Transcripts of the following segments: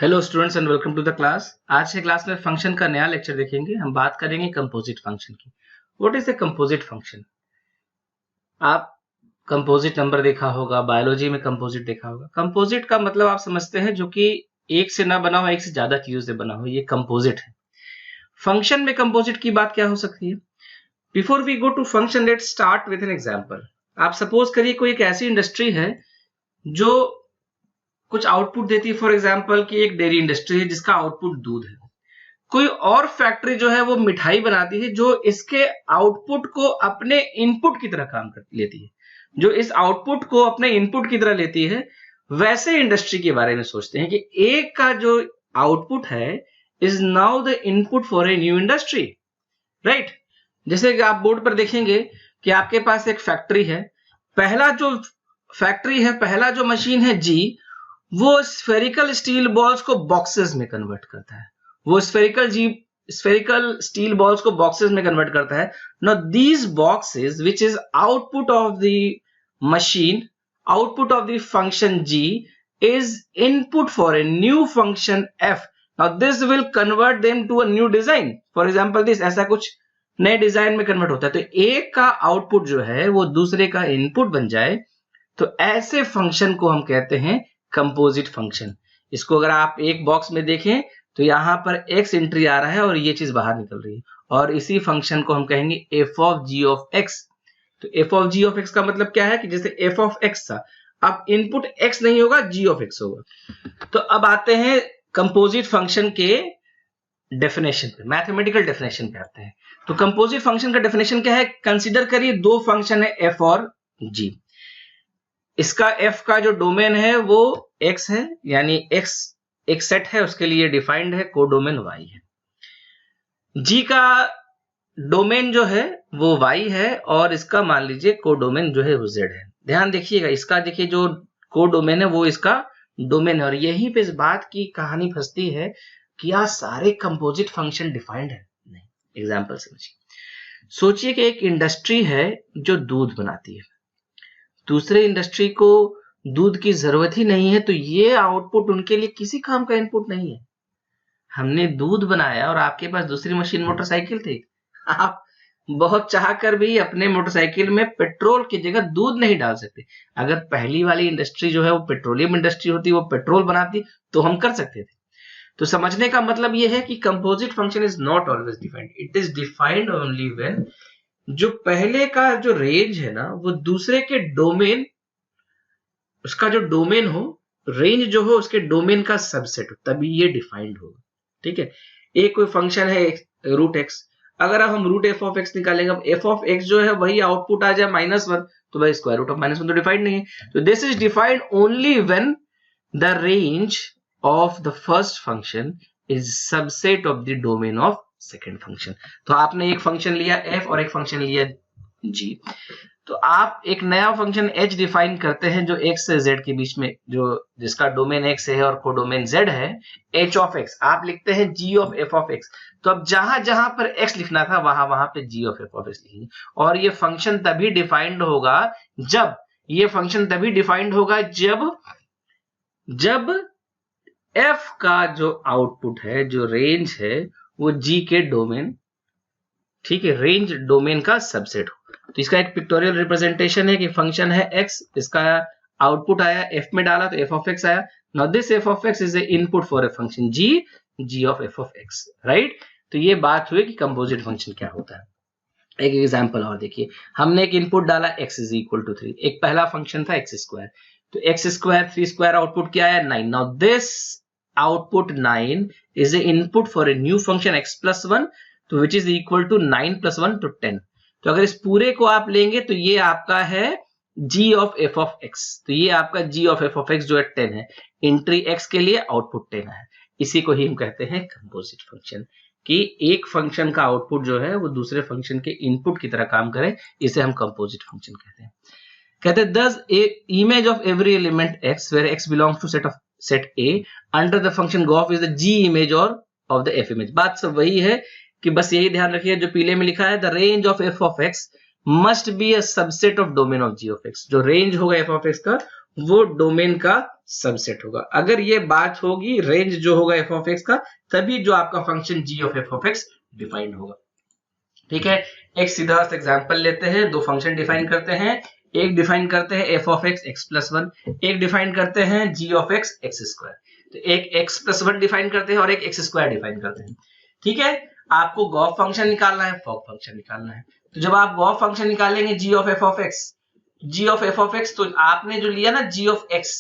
Hello students and welcome to the class. आज के class में फंक्शन का नया लेक्चर देखेंगे। हम बात करेंगे कंपोजिट फंक्शन की। What is the composite function? आप कंपोजिट नंबर देखा होगा, बायोलॉजी में कंपोजिट देखा होगा। कंपोजिट का मतलब आप समझते हैं जो कि एक से ना बना हो, एक से ज्यादा चीजों से बना हो, ये कंपोजिट है। फंक्शन में कंपोजिट की बात क्या हो सकती है? Before we go to function, let's start with an example. आप सपोज करिए कोई एक ऐसी इंडस्ट्री है जो कुछ आउटपुट देती है। फॉर एग्जांपल कि एक डेयरी इंडस्ट्री है जिसका आउटपुट दूध है। कोई और फैक्ट्री जो है वो मिठाई बनाती है जो इसके आउटपुट को अपने इनपुट की तरह काम कर लेती है, जो इस आउटपुट को अपने इनपुट की तरह लेती है। वैसे इंडस्ट्री के बारे में सोचते हैं कि एक का जो आउटपुट है is now the input for a new industry, right. जैसे कि आप बोर्ड पर देखेंगे कि आपके पास एक फैक्ट्री है। पहला जो फैक्ट्री है, पहला जो मशीन है जी, वो स्फेरिकल स्टील बॉल्स को बॉक्सेस में कन्वर्ट करता है। वो स्फेरिकल स्टील बॉल्स को बॉक्सेस में कन्वर्ट करता है। Now these boxes which is output of the machine, output of the function G is input for a new function f. Now this will convert them to a new design. For example this, ऐसा कुछ नए design में convert होता है। तो एक का output जो है वो दूसरे का इनपुट बन जाए, तो ऐसे फंक्शन को हम कहते हैं कंपोजिट फंक्शन। इसको अगर आप एक बॉक्स में देखें तो यहां पर x एंट्री आ रहा है और ये चीज बाहर निकल रही है, और इसी फंक्शन को हम कहेंगे f of g of x। तो f of g of x का मतलब क्या है कि जैसे f of x था, अब इनपुट x नहीं होगा, g of x होगा। तो अब आते हैं कंपोजिट फंक्शन के डेफिनेशन पे, मैथमेटिकल डेफिनेशन पे आते हैं। तो कंपोजिट फंक्शन का डेफिनेशन क्या है? कंसीडर करिए दो फंक्शन है f और g। इसका f का जो डोमेन है वो x है, यानी x एक सेट है, उसके लिए डिफाइंड है, कोडोमेन y है। g का डोमेन जो है वो y है और इसका मान लीजिए कोडोमेन जो है वो z है। ध्यान देखिएगा, इसका देखिए जो कोडोमेन है वो इसका डोमेन है, और यहीं पे इस बात की कहानी फंसती है कि यार सारे कंपोजिट फंक्शन डिफाइंड है। नहीं, एग्जांपल समझिए। सोचिए कि एक इंडस्ट्री है जो दूध बनाती है, दूसरे इंडस्ट्री को दूध की जरूरत ही नहीं है, तो ये आउटपुट उनके लिए किसी काम का इनपुट नहीं है। हमने दूध बनाया और आपके पास दूसरी मशीन मोटरसाइकिल थी, आप बहुत चाह कर भी अपने मोटरसाइकिल में पेट्रोल की जगह दूध नहीं डाल सकते। अगर पहली वाली इंडस्ट्री जो है वो पेट्रोलियम इंडस्ट्री होती, वो पेट्रोल बनाती, तो हम कर सकते थे। तो समझने का मतलब यह है कि composite function is not always defined, it is defined only when जो पहले का जो रेंज है ना वो दूसरे के डोमेन, उसका जो डोमेन हो, रेंज जो हो उसके डोमेन का सबसेट हो, तभी ये डिफाइंड होगा। ठीक है, एक कोई फंक्शन है रूट एक्स, अगर अब हम रूट एफ ऑफ एक्स निकालेंगे, अब एफ ऑफ एक्स जो है वही आउटपुट आ जाए -1, तो भाई स्क्वायर रूट ऑफ -1 तो डिफाइंड नहीं है। तो this is defined only when the range of the first function is subset of the domain of second function. तो आपने एक फंक्शन लिया एफ और एक फंक्शन लिया जी, तो आप एक नया फंक्शन h डिफाइन करते हैं जो x से z के बीच में, जो जिसका डोमेन x है और कोडोमेन z है, h ऑफ x आप लिखते हैं g of f of x। तो अब जहां जहां पर x लिखना था वहां वहां पे g of f of x लिखेंगे, और ये फंक्शन तभी डिफाइंड होगा जब f का जो आउटपुट है, जो रेंज है, वो g के डोमेन, ठीक है, रेंज डोमेन का सबसेट हो। तो इसका एक पिक्टोरियल रिप्रेजेंटेशन है कि फंक्शन है x, इसका आउटपुट आया f में डाला तो f ऑफ x आया। Now this f of x is a input for a function g of f of x, right. तो ये बात हुई कि कंपोजिट फंक्शन क्या होता है। एक एग्जांपल और देखिए, हमने एक इनपुट डाला x इज इक्वल टू 3, एक पहला फंक्शन था x स्क्वायर, तो x स्क्वायर 3 स्क्वायर आउटपुट क्या आया 9। Now this output 9 is a input for a new function x plus 1, तो which is equal to 9 plus 1 तो 10। तो अगर इस पूरे को आप लेंगे तो ये आपका है g of f of x, तो ये आपका g of f of x जो है 10 है। एंट्री x के लिए आउटपुट 10 है। इसी को ही हम कहते हैं कंपोजिट फंक्शन, कि एक फंक्शन का आउटपुट जो है वो दूसरे फंक्शन के इनपुट की तरह काम करे, इसे हम कंपोजिट फंक्शन कहते हैं। कहते हैं thus a image of every element x where x belongs to set A under the function gof is the g image or of the f image। बात सब वही है कि बस यही ध्यान रखिए जो पीले में लिखा है, the range of f of x must be a subset of domain of g of x। जो रेंज होगा f ऑफ x का वो डोमेन का सबसेट होगा। अगर ये बात होगी रेंज जो होगा एफ ऑफ एक्स का, तभी जो आपका function G of F of X defined होगा। ठीक है, एक सीधा सा एग्जांपल लेते हैं, दो फंक्शन डिफाइन करते हैं। एक डिफाइन करते हैं F of x x plus one, एक डिफाइन करते हैं जी ऑफ एक्स एक्स स्क्वायर। तो एक एक्स प्लस वन डिफाइन करते हैं और एक एक्स स्क्वायर डिफाइन करते हैं। ठीक है, आपको गॉस फंक्शन निकालना है, फॉग फंक्शन निकालना है। तो जब आप गॉस फंक्शन निकालेंगे g of F of x, g of F of x, तो आपने जो लिया ना जी ऑफ एक्स,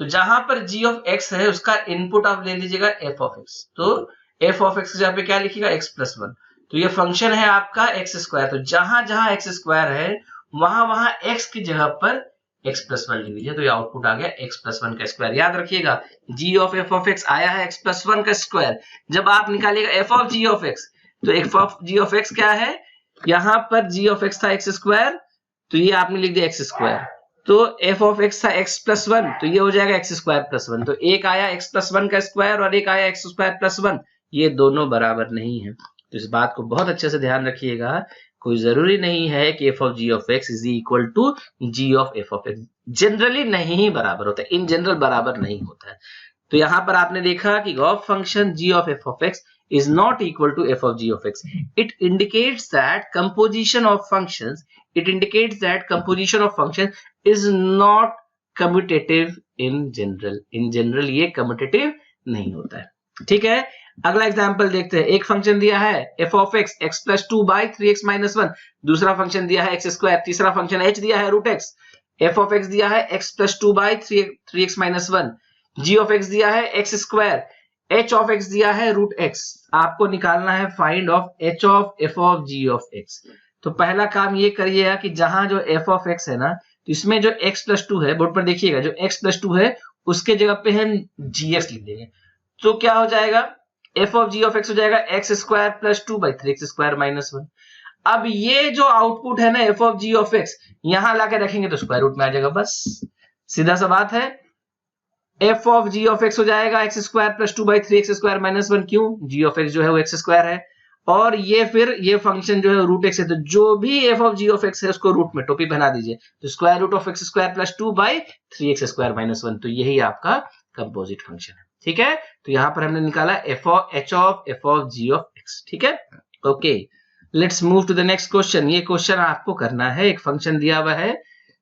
तो जहां पर जी ऑफ एक्स है उसका इनपुट आप ले लीजिएगा एफ ऑफ एक्स। तो एफ ऑफ एक्स जहां पे क्या लिखिएगा एक्स प्लस वन। तो ये फंक्शन है आपका एक्स स्क्वायर, तो जहां जहां एक्स स्क्वायर है वहां वहां एक्स की जगह पर एक्स प्लस वन लिख लीजिए। तो ये आउटपुट आ गया एक्स प्लस वन का स्क्वायर। याद रखिएगा g of F of x आया है एक्स प्लस वन का स्क्वायर। जब आप निकालिएगा f of ji of x, तो f of ji of x क्या है, यहां पर जी ऑफ एक्स था एक्स स्क्वायर, तो ये आपने लिख दिया एक्स स्क्वायर। तो एफ ऑफ एक्स था एक्स प्लस वन, तो ये हो जाएगा एक्स स्क्वायर प्लस वन। तो एक आया एक्स प्लस वन का स्क्वायर और एक आया एक्स स्क्वायर प्लस वन, ये दोनों बराबर नहीं है। तो इस बात को बहुत अच्छे से ध्यान रखिएगा, कोई जरूरी नहीं है कि F of ji of X is equal to G of F of X. Generally नहीं बराबर होता है, इन जनरल बराबर नहीं होता है। तो यहां पर आपने देखा कि गॉस function G of F of X is not equal to f of g of x. It indicates that composition of functions is not commutative in general. In general ये commutative नहीं होता है। ठीक है, अगला एग्जांपल देखते हैं। एक फंक्शन दिया है f of x x plus 2 by 3x minus 1, दूसरा फंक्शन दिया है x स्क्वायर, तीसरा फंक्शन h दिया है root x, f of x दिया है x plus 2 by 3x minus 1, g of x दिया है x square, h of x दिया है रूट x। आपको निकालना है find of h of f of g of x। तो पहला काम ये करिएगा कि जहां जो f ऑफ x है ना, तो इसमें जो x प्लस टू है, बोर्ड पर देखिएगा, जो x प्लस टू है उसके जगह पे हम gx लिख देंगे। तो क्या हो जाएगा, f of g of x हो जाएगा x square plus two by 3x square minus one. अब ये जो आउटपुट है ना f of g of x, यहां लाके रखेंगे तो स्क्वायर रूट में आ जाएगा। बस सीधा सा बात है, f of g of x हो जाएगा x square plus two by 3x square minus one. क्यों, g ऑफ x जो है वो x स्क्वायर है, और ये फिर ये फंक्शन जो है रूट x है, तो जो भी f of g of x है उसको रूट में टोपी बना दीजिए। तो square root of x square plus two by 3x square minus one. तो यही आपका कंपोजिट फंक्शन है। ठीक है, तो यहां पर हमने निकाला h of f of g of x। ठीक है, okay, let's move to the next question. ये क्वेश्चन आपको करना है, एक फंक्शन दिया हुआ है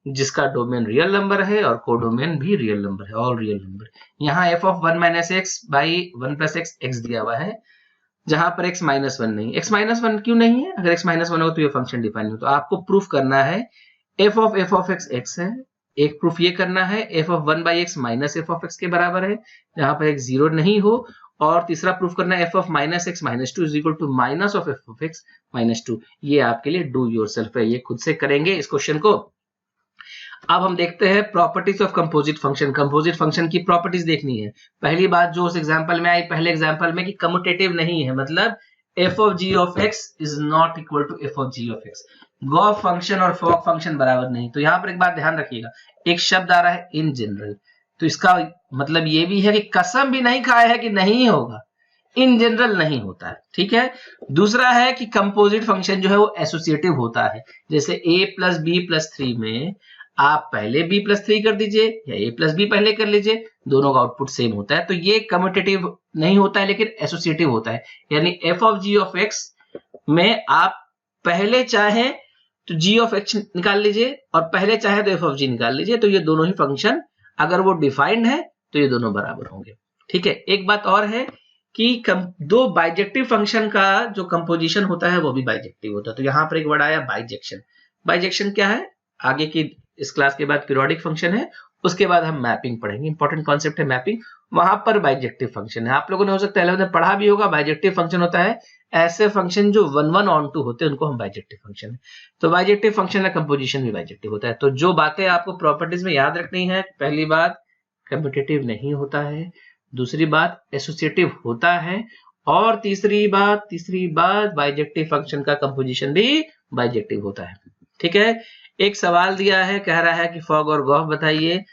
जिसका डोमेन रियल नंबर है और कोडोमेन भी रियल नंबर है, ऑल रियल नंबर। यहाँ f of 1 minus x by 1 plus x x दिया हुआ है, जहां पर x माइनस वन नहीं। x माइनस वन क्यों नहीं है, अगर x माइनस वन हो तो ये फंक्शन डिफाइन हो। तो आपको प्रूफ करना है f ऑफ x x है, एक प्रूफ ये करना है f of 1 by x minus F of x के बराबर है, जहां पर x जीरो नहीं हो। और तीसरा प्रूफ करना है f of minus X minus two is equal to minus of F of x minus two. ये आपके लिए डू योर सेल्फ है, ये खुद से करेंगे इस क्वेश्चन को। अब हम देखते हैं properties of composite function. Composite function की प्रॉपर्टीज देखनी है। पहली बात जो उस एग्जांपल में आई, पहले एग्जांपल में, कि कम्यूटेटिव नहीं है, मतलब f of g of x is not equal to f of g of x। Gof function और फॉग फंक्शन बराबर नहीं। तो यहाँ पर एक बात ध्यान रखिएगा, एक शब्द आ रहा है इन जनरल, तो इसका मतलब ये भी है कि कसम भी नहीं खाया है कि नहीं होगा, इन जनरल नहीं होता है। ठीक है, दूसरा है कि कंपोजिट फंक्शन जो है वो एसोसिएटिव होता है। जैसे a plus B plus three में आप पहले b प्लस थ्री कर दीजिए या a प्लस बी पहले कर लीजिए, दोनों का आउटपुट सेम होता है। तो ये कम्यूटेटिव नहीं होता है लेकिन एसोसिएटिव होता है। यानी f of g of x में आप पहले चाहें तो g ऑफ x निकाल लीजिए और पहले चाहे तो f ऑफ g निकाल लीजिए। तो ये दोनों ही फंक्शन अगर वो डिफाइंड है तो ये दोनों बराबर होंगे। ठीक है, एक बात और है कि दो बाइजेक्टिव फंक्शन का जो कंपोजिशन होता है वो भी बाइजेक्टिव होता है। तो यहाँ पर एक वर्ड आया बाइजेक्शन। बाइजेक्शन क्या है, आगे की इस क्लास के बाद पीरियोडिक फंक्शन है, उसके बाद हम मैपिंग पढ़ेंगे। इंपॉर्टेंट कॉन्सेप्ट है मैपिंग, वहां पर बाइजेक्टिव फंक्शन है। आप लोगों ने हो सकता है 11th में पढ़ा भी होगा। बाइजेक्टिव फंक्शन होता है ऐसे फंक्शन जो 1 1 ऑन 2 होते हैं, उनको हम बाइजेक्टिव फंक्शन है। तो बाइजेक्टिव फंक्शन का कंपोजिशन भी बाइजेक्टिव होता है। तो जो बातें आपको प्रॉपर्टीज में याद रखनी है, पहली बात कम्यूटेटिव नहीं होता है, दूसरी बात एसोसिएटिव होता है, और तीसरी बात बाइजेक्टिव फंक्शन का कंपोजिशन भी बाइजेक्टिव होता है। ठीक है, एक सवाल दिया है, कह रहा है कि फॉग और गॉफ बताइए।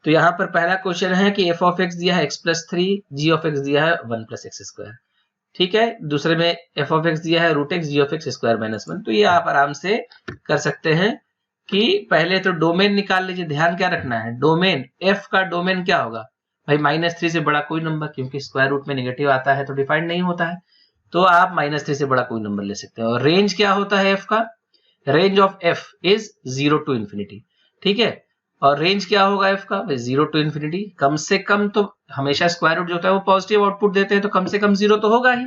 तो यहाँ पर पहला क्वेश्चन है कि f ऑफ x दिया है x plus three, g of x दिया है 1 प्लस एक्स स्क्वायर। ठीक है, दूसरे में f ऑफ x दिया है root x, g of x square minus one. तो ये आप आराम से कर सकते हैं। कि पहले तो डोमेन निकाल लीजिए। ध्यान क्या रखना है, डोमेन एफ का डोमेन क्या होगा भाई, -3 से बड़ा कोई नंबर, क्योंकि स्क्वायर रूट में नेगेटिव आता है तो डिफाइंड नहीं होता है, तो आप -3 से बड़ा कोई नंबर ले सकते हैं। और रेंज क्या होता है एफ का, range of F is 0 to infinity, ठीक है। और रेंज क्या होगा एफ का, 0 टू इन्फिनिटी। कम से कम तो हमेशा स्क्वायर रूट जो होता है वो पॉजिटिव आउटपुट देते हैं, तो कम से कम 0 तो होगा ही।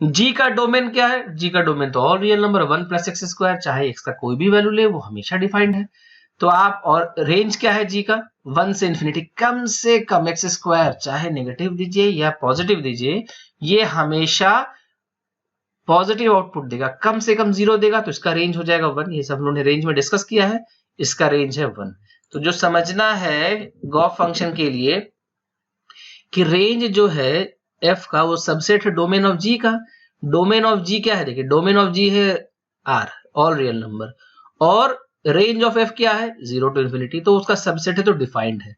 जी का डोमेन क्या है, जी का डोमेन तो all real number 1 plus x square, चाहे एक्स का कोई भी वैल्यू ले वो हमेशा डिफाइंड है। तो आप, और रेंज क्या है जी का, 1 से इन्फिनिटी, कम से कम एक्स स्क्वायर, चाहे नेगेटिव दीजिए या पॉजिटिव दीजिए, ये हमेशा पॉजिटिव आउटपुट देगा, कम से कम 0 देगा, तो इसका रेंज हो जाएगा 1। ये सब हम लोगों ने रेंज में डिस्कस किया है, इसका रेंज है 1। तो जो समझना है गॉस फंक्शन के लिए कि रेंज जो है एफ का वो सबसेट है डोमेन ऑफ जी का। डोमेन ऑफ जी क्या है, देखिए डोमेन ऑफ जी है आर, ऑल रियल नंबर, और रेंज ऑफ एफ क्या है 0 टू इन्फिनिटी, तो उसका सबसेट है तो डिफाइंड है।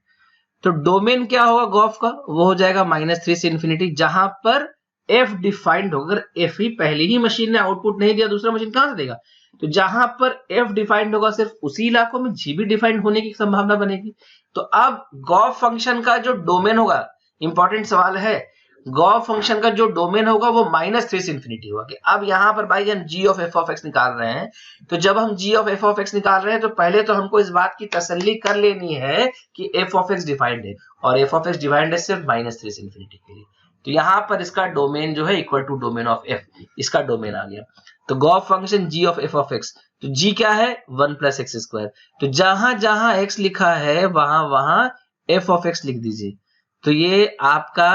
तो डोमेन क्या होगा गॉफ का, वो हो जाएगा -3 से इन्फिनिटी, जहां पर एफ डिफाइंड होगा। अगर एफ ही पहली ही मशीन ने आउटपुट नहीं दिया, दूसरा मशीन कहां से देगा, तो जहां पर एफ डिफाइंड होगा सिर्फ उसी इलाकों में जी भी डिफाइंड होने की संभावना बनेगी। तो अब गॉफ फंक्शन का जो डोमेन होगा, इंपॉर्टेंट सवाल है, गॉस फंक्शन का जो डोमेन होगा वो -3 से इन्फिनिटी होगा। कि अब यहां पर भाई हम g of f of x निकाल रहे हैं, तो जब हम g of f of x निकाल रहे हैं तो पहले तो हमको इस बात की तसल्ली कर लेनी है कि f ऑफ x डिफाइंड है, और f ऑफ x डिफाइंड है सिर्फ -3 से इन्फिनिटी के लिए। तो यहां पर इसका डोमेन जो है equal to domain of f, इसका डोमेन आ गया। तो gof function g of f of x, तो g क्या है 1 प्लस एक्स स्क्वायर, तो जहां जहां x लिखा है वहां वहां f ऑफ x लिख दीजिए। तो ये आपका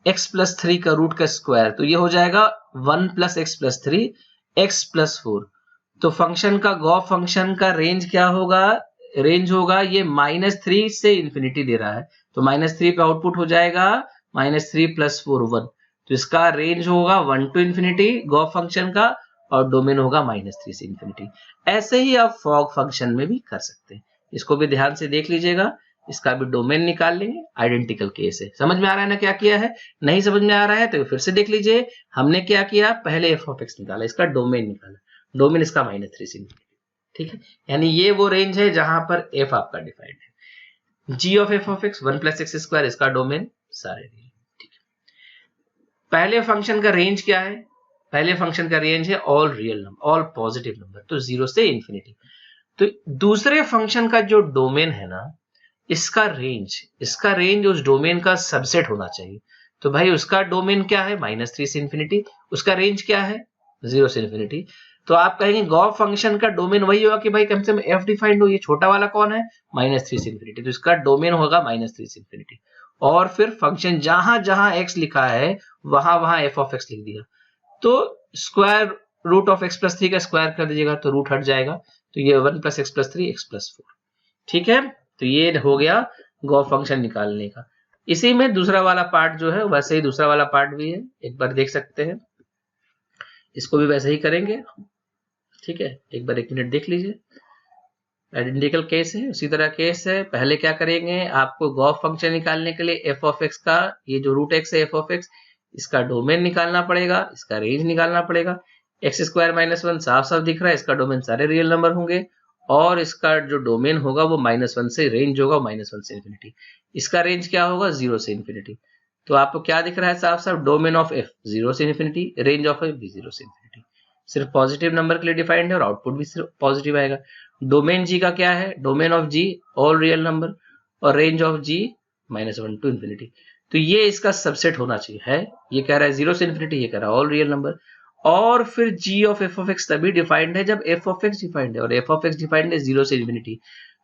x प्लस 3 का रूट का स्क्वायर, तो ये हो जाएगा 1 plus x plus 3 x plus 4। तो फंक्शन का गॉस फंक्शन का रेंज क्या होगा, रेंज होगा ये -3 से इन्फिनिटी दे रहा है, तो -3 पे आउटपुट हो जाएगा -3 प्लस 4 1, तो इसका रेंज होगा 1 टू इन्फिनिटी गॉस फंक्शन का, और डोमेन होगा -3 से इन्फिनिटी। ऐसे ही आप फॉग फंक्शन में भी कर सकते हैं, इसको भी ध्यान से देख लीजिएगा, इसका भी डोमेन निकाल लेंगे, आइडेंटिकल केस है। समझ में आ रहा है ना क्या किया है, नहीं समझ में आ रहा है तो फिर से देख लीजिए। हमने क्या किया, पहले एफ ऑफ एक्स निकाला, इसका डोमेन निकाला, डोमेन इसका -3 से इन्फिनिटी, ठीक है। यानी ये वो रेंज है जहां पर एफ आपका डिफाइंड है। G of F of x 1 plus x square, इसका डोमेन सारे रेंज, ठीक है। पहले फंक्शन का रेंज क्या है, पहले फंक्शन का रेंज है all real number, all positive number, तो 0 से इन्फिनिटी। तो दूसरे फंक्शन का जो डोमेन है ना, इसका रेंज उस डोमेन का सबसेट होना चाहिए। तो भाई उसका डोमेन क्या है -3 से इन्फिनिटी, उसका रेंज क्या है 0 से इन्फिनिटी। तो आप कहेंगे गॉस फंक्शन का डोमेन वही होगा कि भाई कम से कम एफ डिफाइंड हो, ये छोटा वाला कौन है -3 से इन्फिनिटी, तो इसका डोमेन होगा -3 से इन्फिनिटी। और फिर फंक्शन जहां जहां x लिखा है वहां वहां एफ ऑफ एक्स लिख दिया, तो square root of x plus 3 का स्क्वायर कर दीजिएगा तो रूट हट जाएगा, तो ये 1 plus x plus 3 x plus 4, ठीक है। तो ये हो गया गॉस फंक्शन निकालने का। इसी में दूसरा वाला पार्ट जो है वैसे ही दूसरा वाला पार्ट भी है, एक बार देख सकते हैं, इसको भी वैसे ही करेंगे, ठीक है। एक बार 1 मिनट देख लीजिए, आइडेंटिकल केस है, उसी तरह केस है। पहले क्या करेंगे, आपको गॉस फंक्शन निकालने के लिए एफ ऑफ एक्स का, ये जो रूट एक्स है एफ ऑफ एक्स, इसका डोमेन निकालना पड़ेगा, इसका रेंज निकालना पड़ेगा। एक्स स्क्वायर -1 साफ साफ दिख रहा है, इसका डोमेन सारे रियल नंबर होंगे, और इसका जो डोमेन होगा वो -1 से, रेंज होगा -1 से इन्फिनिटी, इसका रेंज क्या होगा 0 से इन्फिनिटी। तो आपको क्या दिख रहा है साफ साफ, डोमेन ऑफ एफ 0 से इन्फिनिटी, रेंज ऑफ एफ भी 0 से इन्फिनिटी, सिर्फ पॉजिटिव नंबर के लिए डिफाइंड है और आउटपुट भी सिर्फ पॉजिटिव आएगा। डोमेन जी का क्या है, domain of G all real number, और range of G -1 to infinity, तो ये इसका सबसेट होना चाहिए है। ये कह रहा है 0 से इन्फिनिटी, ये कह रहा है ऑल रियल नंबर। और फिर g of f of x तभी डिफाइंड है जब f ऑफ x डिफाइंड है, और f ऑफ x डिफाइंड है 0 से इन्फिनिटी,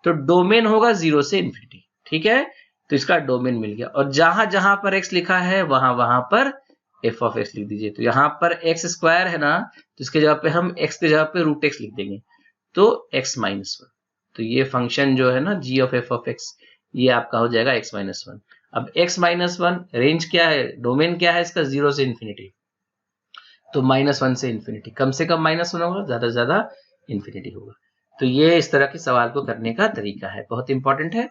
तो डोमेन होगा 0 से इन्फिनिटी, ठीक है। तो इसका डोमेन मिल गया, और जहां जहां पर x लिखा है वहां वहां पर f ऑफ x लिख दीजिए। तो यहाँ पर x स्क्वायर है ना, तो इसके जगह पे हम x के जगह पे रूट x लिख देंगे, तो x-1। तो ये फंक्शन जो है ना g of f of x, ये आपका हो जाएगा x-1। अब x-1 रेंज क्या है, डोमेन क्या है इसका 0 से इन्फिनिटी, तो -1 से इन्फिनिटी, कम से कम -1 होगा, ज्यादा से ज्यादा इन्फिनिटी होगा। तो ये इस तरह के सवाल को करने का तरीका है, बहुत इंपॉर्टेंट है।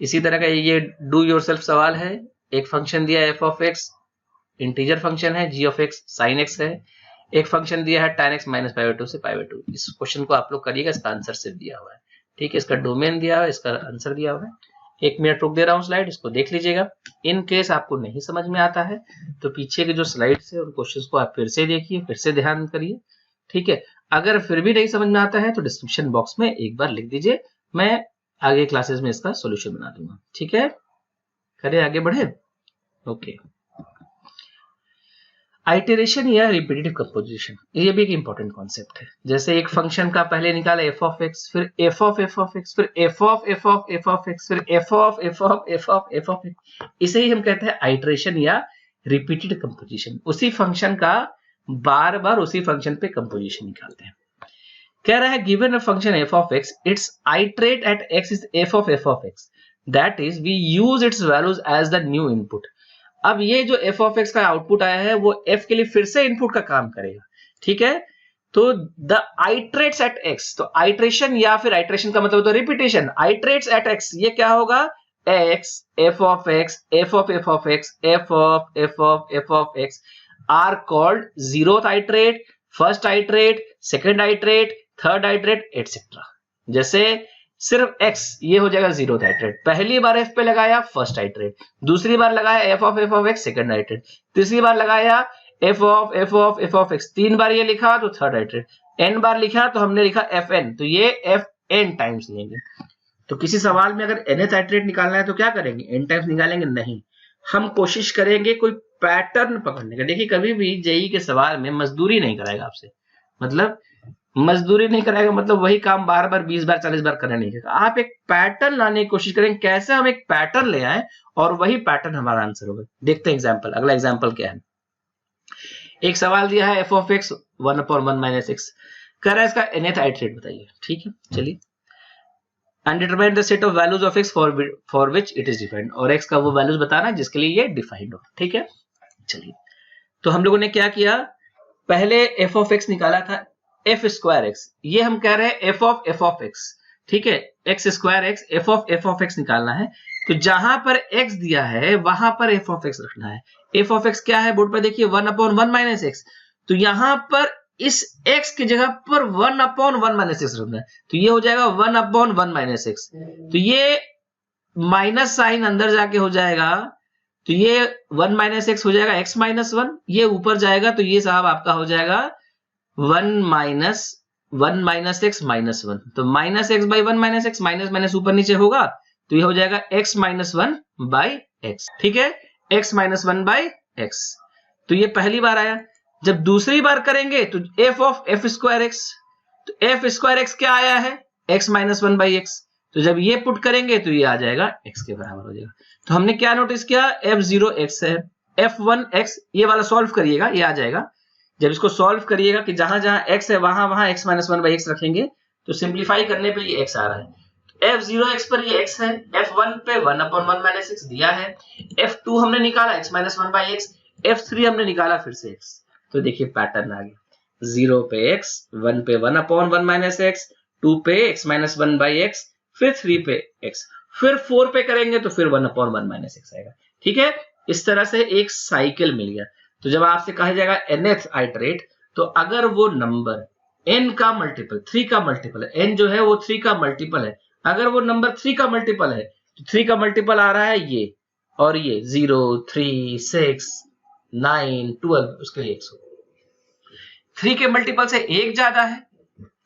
इसी तरह का ये डू योरसेल्फ सवाल है। एक फंक्शन दिया f of x, integer function है, g of x sin x है, एक फंक्शन दिया है tan x माइनस π/2 से π/2। इस क्वेश्चन को आप लोग करिएगा, इसका आंसर सिर्फ दिया हुआ है, ठीक है, इसका डोमेन दिया हुआ है, इसका आंसर दिया हुआ है। 1 मिनट रुक दे रहा हूँ, स्लाइड इसको देख लीजिएगा। इन केस आपको नहीं समझ में आता है तो पीछे के जो स्लाइड्स है उन क्वेश्चंस को आप फिर से देखिए, फिर से ध्यान करिए, ठीक है। अगर फिर भी नहीं समझ में आता है तो डिस्क्रिप्शन बॉक्स में एक बार लिख दीजिए, मैं आगे क्लासेस में इसका सॉल्यूशन बना दूंगा, ठीक है। करें आगे बढ़े, ओके। आइटरेशन या रिपीटेटिव कंपोजिशन, ये भी एक इंपॉर्टेंट कॉन्सेप्ट है। जैसे एक फंक्शन का पहले निकाला f ऑफ x, फिर f of f of x, फिर f of f of f of x, फिर f of f of f of f of x, इसे ही हम कहते हैं आइटरेशन या रिपीटेड कंपोजिशन। उसी फंक्शन का बार बार उसी फंक्शन पे कंपोजिशन निकालते हैं। कह रहा है given a function f of x, its iterate at x is f of x, that is we use its values as the new input। अब ये जो f ऑफ x का आउटपुट आया है वो f के लिए फिर से इनपुट का काम करेगा, ठीक है। तो द आइटरेट्स एट x, तो आइटरेशन या फिर आइटरेशन का मतलब तो रिपीटेशन, आइटरेट्स एट x, ये क्या होगा, x f of x f of f of x f of f of f of x are called zeroth iterate, first iterate, second iterate, third iterate etcetera. जैसे सिर्फ x ये हो जाएगा zero iterate, पहली बार f पे लगाया first iterate, दूसरी बार लगाया f of x second iterate, तीसरी बार लगाया f ऑफ x, 3 बार ये लिखा तो थर्ड आइटरेट, n बार लिखा तो हमने लिखा fn, तो ये fn टाइम्स लेंगे। तो किसी सवाल में अगर nth आइटरेट निकालना है तो क्या करेंगे, n टाइम्स निकालेंगे? नहीं, हम कोशिश करेंगे कोई पैटर्न पकड़ने का। देखिए कभी भी जेई के सवाल में मजदूरी नहीं कराएगा आपसे, मतलब मजदूरी नहीं कराएगा मतलब वही काम बार बार 20 बार 40 बार करना नहीं है। आप एक पैटर्न लाने की कोशिश करेंगे, कैसे हम एक पैटर्न ले आए और वही पैटर्न हमारा आंसर होगा। देखते हैं एग्जांपल, अगला एग्जांपल क्या है। एक सवाल दिया है f of x 1/1 minus x, कह रहा है इसका nth आइटरेट बताइए, ठीक है। चलिए, undetermined the set of values of x for which it is defined, और x का वो वैल्यूज बताना है जिसके लिए ये डिफाइंड हो, ठीक है। चलिए, तो हम लोगों ने क्या किया, पहले f ऑफ x निकाला था f स्क्वायर x, ये हम कह रहे हैं f ऑफ x, ठीक है, x square x f of x निकालना है। तो जहां पर x दिया है वहां पर f ऑफ x रखना है। f ऑफ x क्या है, बोर्ड पर देखिए 1/1 माइनस x, तो यहां पर इस x की जगह पर 1/1 माइनस x रखना है, तो ये हो जाएगा 1/1 माइनस x, तो ये माइनस साइन अंदर जाके हो जाएगा, तो ये 1 माइनस x हो जाएगा x माइनस 1, ये ऊपर जाएगा तो ये साहब आपका हो जाएगा 1 माइनस x माइनस 1, तो minus x by 1 minus x, minus minus ऊपर नीचे होगा तो ये हो जाएगा x माइनस 1 बाई x, ठीक है, x माइनस 1 बाई x। तो ये पहली बार आया। जब दूसरी बार करेंगे तो f of f square x, तो f स्क्वायर x क्या आया है, x माइनस 1 बाई x, तो जब ये पुट करेंगे तो ये आ जाएगा x के बराबर हो जाएगा। तो हमने क्या नोटिस किया, f0 x है, f1 x, ये वाला सॉल्व करिएगा, ये आ जाएगा। जब इसको सॉल्व करिएगा कि जहां जहां x है वहां वहां x माइनस 1 बाई x रखेंगे, तो सिंप्लीफाई करने पे ये x आ रहा है। f0 x पर ये x है, f1 पे 1/1 माइनस x दिया है, f2 हमने निकाला x minus 1 by x, f3 हमने निकाला फिर से x। तो देखिए पैटर्न आ गया, 0 पे x, 1 पे 1/1 माइनस x, 2 पे x माइनस 1 बाई x, फिर 3 पे x, फिर 4 पे करेंगे तो फिर 1/1 माइनस x आएगा, ठीक है। इस तरह से एक साइकिल मिल गया। तो जब आपसे कहा जाएगा nth आइटरेट, तो अगर वो नंबर n का मल्टीपल, 3 का मल्टीपल है, n जो है वो 3 का मल्टीपल है, अगर वो नंबर 3 का मल्टीपल है तो 3 का मल्टीपल आ रहा है ये, और ये 0, 3, 6, 9, 12, उसके लिए 100। 3 के मल्टीपल से 1 ज्यादा है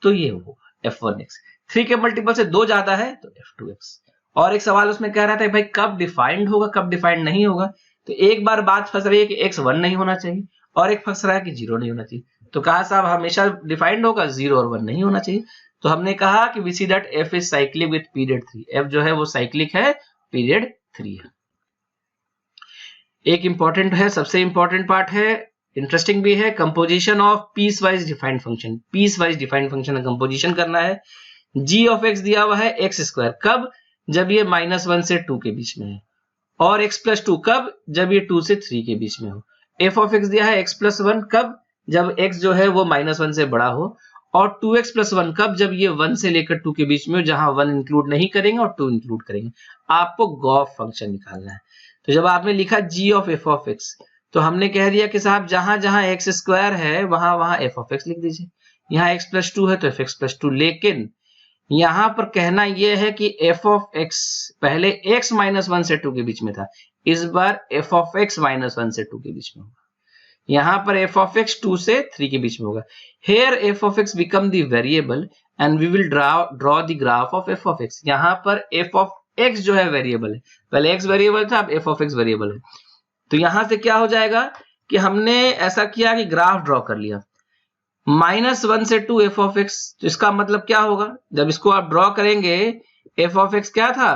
तो ये होगा f1x, 3 के मल्टीपल से 2 ज्यादा है तो f2x। और एक सवाल उसमें कह रहा था भाई कब डिफाइंड होगा, कब डिफाइंड नहीं होगा। तो एक बार बात फंस रही है कि x 1 नहीं होना चाहिए, और एक फंस रहा है कि 0 नहीं होना चाहिए। तो कहा साहब हमेशा डिफाइंड होगा, 0 और 1 नहीं होना चाहिए। तो हमने कहा कि we see that f is cyclic with period 3, f जो है वो साइक्लिक है, पीरियड 3 है। एक इंपॉर्टेंट है, सबसे इंपॉर्टेंट पार्ट है, इंटरेस्टिंग भी है, composition of piecewise defined function. Piecewise defined function का कंपोजिशन करना है। g ऑफ x दिया हुआ है x स्क्वायर, कब, जब ये -1 से 2 के बीच में है, और x प्लस 2 कब, जब ये 2 से 3 के बीच में हो। f ऑफ x दिया है x प्लस 1 कब, जब x जो है वो -1 से बड़ा हो, और 2x प्लस 1 कब, जब ये 1 से लेकर 2 के बीच में हो, जहां 1 इंक्लूड नहीं करेंगे और 2 इंक्लूड करेंगे। आपको गॉस फंक्शन निकालना है। तो जब आपने लिखा g of f of x, तो हमने कह दिया कि साहब जहां जहां एक्स स्क्वायर है वहां वहां एफ ऑफ एक्स लिख दीजिए। यहाँ एक्स प्लस टू है तो एफ एक्स प्लस टू, लेकिन यहां पर कहना यह है कि एफ ऑफ एक्स पहले एक्स माइनस वन से टू के बीच में था, इस बार f of x minus one से टू के बीच में होगा। यहां पर एफ ऑफ एक्स 2 से 3 के बीच में होगा। Here F of X become the variable and we will draw the graph of F of X. यहां पर एफ ऑफ एक्स जो है वेरिएबल है, पहले एक्स वेरिएबल था, अब एफ ऑफ एक्स वेरिएबल है। तो यहां से क्या हो जाएगा कि हमने ऐसा किया कि ग्राफ ड्रॉ कर लिया, माइनस वन से टू एफ ऑफ एक्स। तो इसका मतलब क्या होगा, जब इसको आप ड्रॉ करेंगे, एफ ऑफ एक्स क्या था,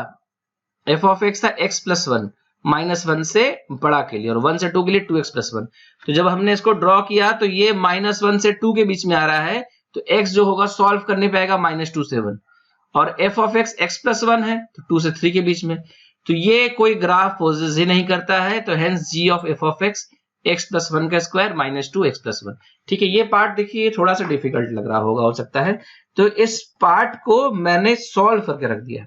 एफ ऑफ एक्स था x plus one, minus one से बड़ा के लिए, और वन से टू के लिए टू एक्स प्लस वन। तो जब हमने इसको ड्रॉ किया तो ये माइनस वन से टू के बीच में आ रहा है, तो एक्स जो होगा सॉल्व करने पे आएगा माइनस टू से वन, और F of x x plus one है तो टू से थ्री के बीच में, तो ये कोई ग्राफ पोजेस ही नहीं करता है। तो hence g of F of x x plus one का square minus two x plus one. ठीक है, ये पार्ट देखिए थोड़ा सा डिफिकल्ट लग रहा होगा, हो सकता है, तो इस पार्ट को मैंने सॉल्व करके रख दिया।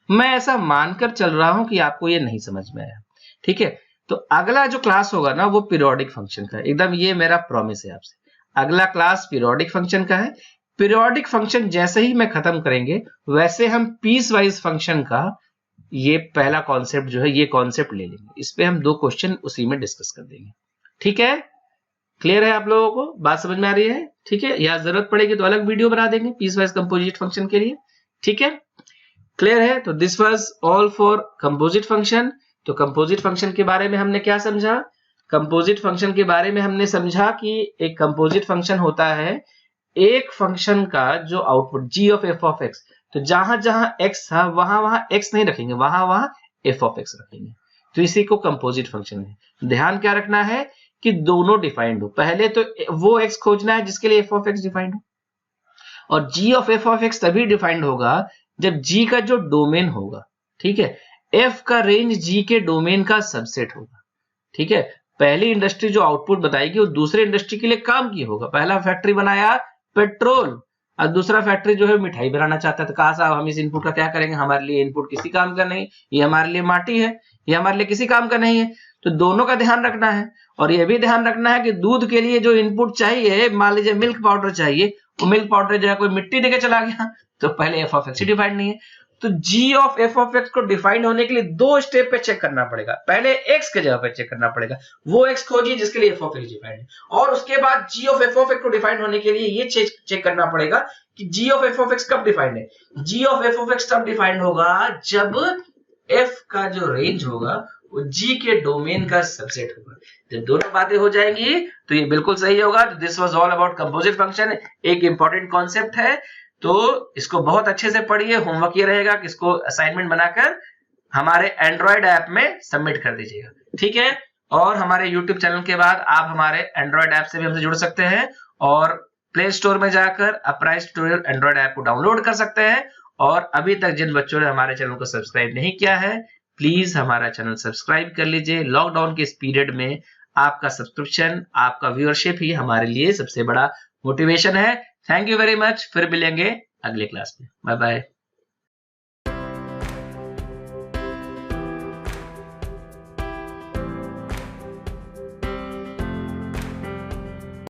मैं ऐसा मानकर चल रहा हूं कि आपको ये नहीं समझ में आया। ठीक है, तो अगला जो क्लास होगा ना वो पीरियोडिक फंक्शन का है, एकदम ये मेरा प्रॉमिस है आपसे। अगला क्लास पीरियोडिक फंक्शन का है। पीरियोडिक फंक्शन जैसे ही मैं खत्म करेंगे वैसे हम पीस वाइज फंक्शन का ये पहला कॉन्सेप्ट जो है ये कॉन्सेप्ट ले लेंगे, इस पे हम दो क्वेश्चन उसी में डिस्कस कर देंगे। ठीक है, क्लियर है आप लोगों को, बात समझ में आ रही है? ठीक है, या जरूरत पड़ेगी तो अलग वीडियो बना देंगे पीस वाइज कंपोजिट फंक्शन के लिए। ठीक है, क्लियर है? तो this was all for composite function. तो कंपोजिट फंक्शन के बारे में हमने क्या समझा? कंपोजिट फंक्शन के बारे में हमने समझा कि एक कंपोजिट फंक्शन होता है एक फंक्शन का जो output G of F of x, तो जहां जहां एक्स था वहां वहां एक्स नहीं रखेंगे, वहां वहां एफ ऑफ एक्स रखेंगे, तो इसी को कंपोजिट फंक्शन है। ध्यान क्या रखना है कि दोनों डिफाइंड हो। पहले तो वो एक्स खोजना है जिसके लिए एफ ऑफ एक्स डिफाइंड हो, और जी ऑफ एफ ऑफ एक्स तभी डिफाइंड होगा जब जी का जो डोमेन होगा, ठीक है, एफ का रेंज जी के डोमेन का सबसेट होगा। ठीक है, पहली इंडस्ट्री जो आउटपुट बताएगी वो दूसरे इंडस्ट्री के लिए काम की होगा। पहला फैक्ट्री बनाया पेट्रोल, और दूसरा फैक्ट्री जो है मिठाई बनाना चाहता है, तो कहा साहब हम इस इनपुट का क्या करेंगे, हमारे लिए इनपुट किसी काम का नहीं, ये हमारे लिए माटी है, ये हमारे लिए किसी काम का नहीं है। तो दोनों का ध्यान रखना है, और यह भी ध्यान रखना है कि दूध के लिए जो इनपुट चाहिए, मान लीजिए मिल्क पाउडर चाहिए, वो मिल्क पाउडर जो है कोई मिट्टी देके चला गया, तो पहले एफ ऑफ एक्स डिफाइंड नहीं है। तो जी ऑफ एफ ऑफ एक्स को डिफाइंड होने के लिए दो स्टेप पे चेक करना पड़ेगा। पहले एक्स के जगह पे चेक करना पड़ेगा, वो एक्स खोजिए जिसके लिए एफ ऑफ एक्स डिफाइंड है, और उसके बाद जी ऑफ एफ ऑफ एक्स को डिफाइंड होने के लिए ये चेक करना पड़ेगा कि जी ऑफ एफ ऑफ एक्स कब डिफाइंड है। G of F of x तब डिफाइंड होगा जब एफ का जो रेंज होगा वो जी के डोमेन का सबसेट होगा। जब दोनों बातें हो जाएंगी तो ये बिल्कुल सही होगा। तो this was all about composite function, एक इंपॉर्टेंट कॉन्सेप्ट है, तो इसको बहुत अच्छे से पढ़िए। होमवर्क ये रहेगा कि इसको असाइनमेंट बनाकर हमारे एंड्रॉइड ऐप में सबमिट कर दीजिएगा। ठीक है, और हमारे यूट्यूब चैनल के बाद आप हमारे एंड्रॉइड ऐप से भी हमसे जुड़ सकते हैं, और प्ले स्टोर में जाकर अपराइज ट्यूटोरियल एंड्रॉइड ऐप को डाउनलोड कर सकते हैं। और अभी तक जिन बच्चों ने हमारे चैनल को सब्सक्राइब नहीं किया है, प्लीज हमारा चैनल सब्सक्राइब कर लीजिए। लॉकडाउन के इस पीरियड में आपका सब्सक्रिप्शन, आपका व्यूअरशिप ही हमारे लिए सबसे बड़ा मोटिवेशन है। थैंक यू वेरी मच, फिर मिलेंगे अगले क्लास में। Bye bye.